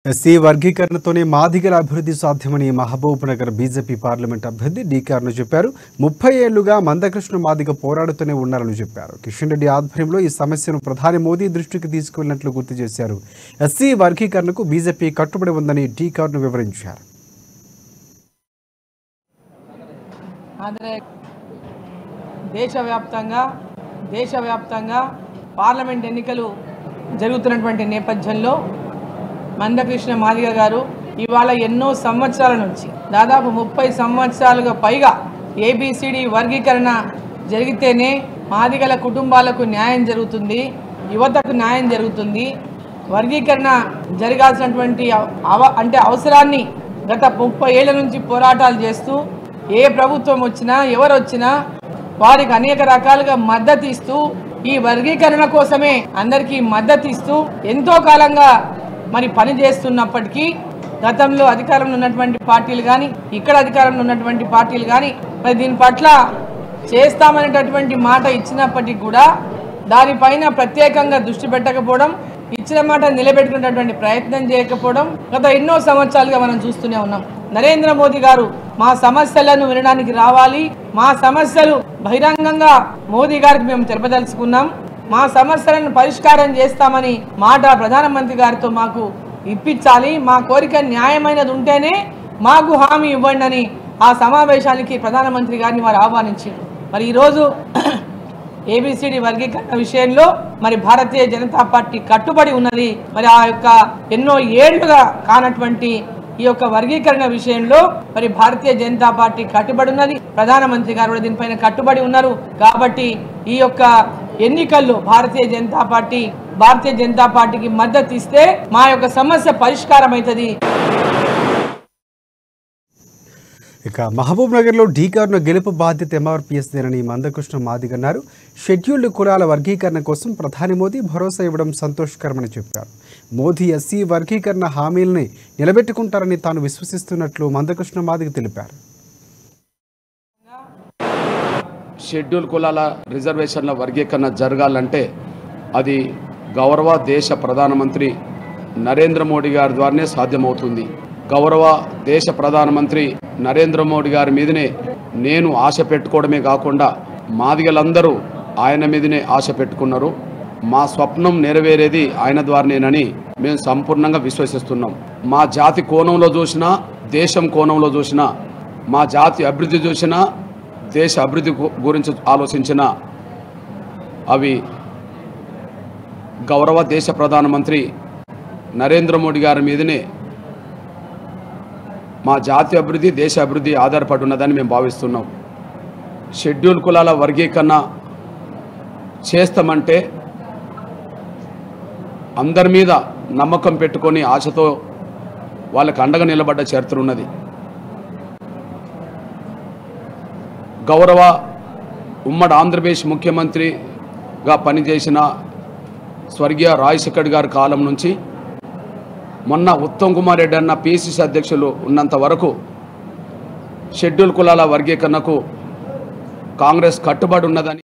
SC వర్గీకరణతోనే మాదిగల అభివృద్ధి సాధ్యమని మహబూబ్ నగర్ బీజేపీ పార్లమెంట్ అభ్యర్థి డీకార్ను చెప్పారు. 30 ఏళ్లుగా మందకృష్ణ మాదిగ పోరాడుతూనే ఉన్నారని చెప్పారు. కిషన్ రెడ్డి ఆధ్వర్యంలో ఈ సమస్యను ప్రధాని మోదీ దృష్టికి తీసుకువెళ్లినట్లు గుర్తు చేశారు. ఎస్సీ వర్గీకరణకు బీజేపీ కట్టుబడి ఉందని డీకార్ను వివరించారు. దేశవ్యాప్తంగా పార్లమెంట్ ఎన్నికలు జరుగుతున్నటువంటి నేపథ్యంలో మందకృష్ణ మాదిగ గారు ఇవాళ ఎన్నో సంవత్సరాల నుంచి దాదాపు 30 సంవత్సరాలుగా పైగా ఏబిసిడి వర్గీకరణ జరిగితేనే మాదిగల కుటుంబాలకు న్యాయం జరుగుతుంది, యువతకు న్యాయం జరుగుతుంది. వర్గీకరణ జరగాల్సినటువంటి అవసరాన్ని గత 30 ఏళ్ల నుంచి పోరాటాలు చేస్తూ ఏ ప్రభుత్వం వచ్చినా ఎవరు వచ్చినా వారికి అనేక రకాలుగా మద్దతు ఇస్తూ ఈ వర్గీకరణ కోసమే అందరికీ మద్దతు ఇస్తూ ఎంతో కాలంగా మరి పని చేస్తున్నప్పటికీ గతంలో అధికారంలో ఉన్నటువంటి పార్టీలు కానీ ఇక్కడ అధికారంలో ఉన్నటువంటి పార్టీలు కానీ మరి దీని పట్ల చేస్తామనేటటువంటి మాట ఇచ్చినప్పటికీ కూడా దానిపైన ప్రత్యేకంగా దృష్టి పెట్టకపోవడం, ఇచ్చిన మాట నిలబెట్టుకునేటటువంటి ప్రయత్నం చేయకపోవడం గత ఎన్నో సంవత్సరాలుగా మనం చూస్తూనే ఉన్నాం. నరేంద్ర మోదీ గారు మా సమస్యలను వినడానికి రావాలి, మా సమస్యలు బహిరంగంగా మోదీ గారికి మేము తెలపదలుచుకున్నాం, మా సమస్యలను పరిష్కారం చేస్తామని మాట ప్రధానమంత్రి గారితో మాకు ఇప్పించాలి, మా కోరిక న్యాయమైనది ఉంటేనే మాకు హామీ ఇవ్వండి అని ఆ సమావేశానికి ప్రధానమంత్రి గారిని వారు ఆహ్వానించారు. మరి ఈరోజు ఏబిసిడి వర్గీకరణ విషయంలో మరి భారతీయ జనతా పార్టీ కట్టుబడి ఉన్నది. మరి ఆ యొక్క ఎన్నో ఏళ్లుగా కానటువంటి ఈ యొక్క వర్గీకరణ విషయంలో మరి భారతీయ జనతా పార్టీ కట్టుబడి ఉన్నది. ప్రధానమంత్రి గారు కూడా దీనిపైన కట్టుబడి ఉన్నారు. కాబట్టి ఈ యొక్క ఎన్నికల్లో భారతీయ జనతా పార్టీకి మద్దతు ఇస్తే మా యొక్క సమస్య పరిష్కారం అవుతుంది. ఇక మహబూబ్ నగర్లో డీకార్ను గెలుపు బాధ్యత ఎంఆర్పీఎస్దేనని మందకృష్ణ మాదిగ అన్నారు. షెడ్యూల్డ్ కులాల వర్గీకరణ కోసం ప్రధాని మోదీ భరోసా ఇవ్వడం సంతోషకరమని చెప్పారు. మోదీ ఎస్సీ వర్గీకరణ హామీలని నిలబెట్టుకుంటారని తాను విశ్వసిస్తున్నట్లు మందకృష్ణ మాదిగ తెలిపారు. షెడ్యూల్ కులాల రిజర్వేషన్ల వర్గీకరణ జరగాలంటే అది గౌరవ దేశ ప్రధానమంత్రి నరేంద్ర మోడీ గారి ద్వారానే సాధ్యమవుతుంది. గౌరవ దేశ ప్రధానమంత్రి నరేంద్ర మోడీ గారి మీదనే నేను ఆశ పెట్టుకోవడమే కాకుండా మాదిగలందరూ ఆయన మీదనే ఆశ పెట్టుకున్నారు. మా స్వప్నం నెరవేరేది ఆయన ద్వారానేనని మేము సంపూర్ణంగా విశ్వసిస్తున్నాం. మా జాతి కోణంలో చూసినా, దేశం కోణంలో చూసినా, మా జాతి అభివృద్ధి చూసినా, దేశ అభివృద్ధి గురించి ఆలోచించిన అవి గౌరవ దేశ ప్రధానమంత్రి నరేంద్ర మోడీ గారి మీదనే మా జాతి అభివృద్ధి, దేశ అభివృద్ధి ఆధారపడి ఉన్నదని మేము భావిస్తున్నాం. షెడ్యూల్ కులాల వర్గీకరణ చేస్తామంటే అందరి మీద నమ్మకం పెట్టుకొని ఆశతో వాళ్ళకి అండగా నిలబడ్డ చరిత్ర ఉన్నది. గౌరవ ఉమ్మడి ఆంధ్రప్రదేశ్ ముఖ్యమంత్రిగా పనిచేసిన స్వర్గీయ రాజశేఖర్ గారి కాలం నుంచి మొన్న ఉత్తమ్ కుమార్ రెడ్డి అన్న పిసిసి అధ్యక్షులు ఉన్నంత వరకు షెడ్యూల్ కులాల వర్గీకరణకు కాంగ్రెస్ కట్టుబడి ఉన్నదని